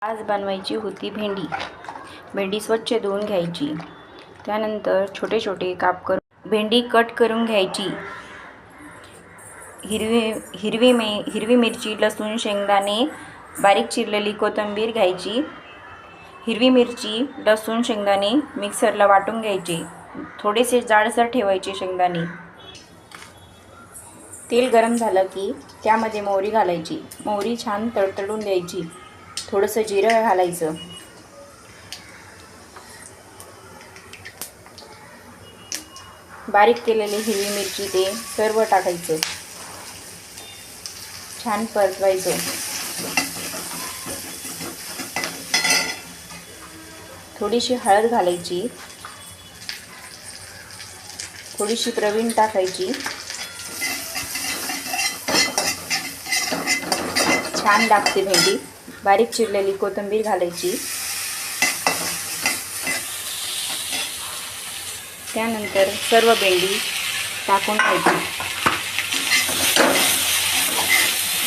आज बनवायची होती भेंडी. भेंडी स्वच्छ धुवून घ्यायची. त्यानंतर छोटे छोटे काप करून भेंडी कट करून घ्यायची. हिरवी मिरची, लसूण, शेंगदाणे, बारीक चिरलेली कोथिंबीर घ्यायची. हिरवी मिरची, लसूण, शेंगदाणे मिक्सरला वाटून घ्यायचे. थोडेसे जाडसर ठेवायचे शेंगदाणे. तेल गरम झालं की त्यामध्ये मोहरी घालायची. मोहरी छान तडतडून द्यायची. थोडंसं जिरं घालायचं. बारीक केलेली हिरवी मिरची ते सर्व टाकायचं. छान परतवायचं. थोडीशी हळद घालायची. थोडीशी प्रवीण टाकायची. छान लागते भेंडी. बारीक चिरलेली कोथिंबीर घालायची. त्यानंतर सर्व भेंडी टाकून घ्यायची.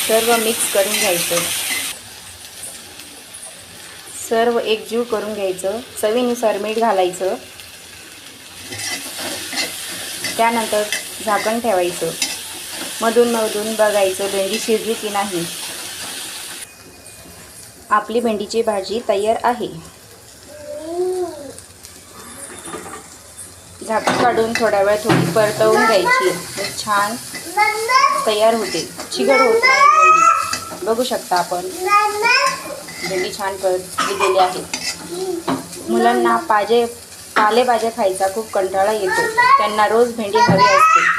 सर्व मिक्स करून घ्यायचं. सर्व एकजीव करून घ्यायचं. चवीनुसार मीठ घालायचं. त्यानंतर झाकण ठेवायचं. मधून बघायचं भेंडी शिजली की नाही. आपली भेंडीची भाजी तयार आहे. झाकण काढून थोडा वेळ थोडी परतवून घ्यायची. छान तयार होते. चिकट होत नाही भेंडी. बघू शकता आपण भेंडी छान परतली गेली आहे. मुलांना पालेभाज्या खायचा खूप कंटाळा येतो. त्यांना रोज भेंडी हवी असते.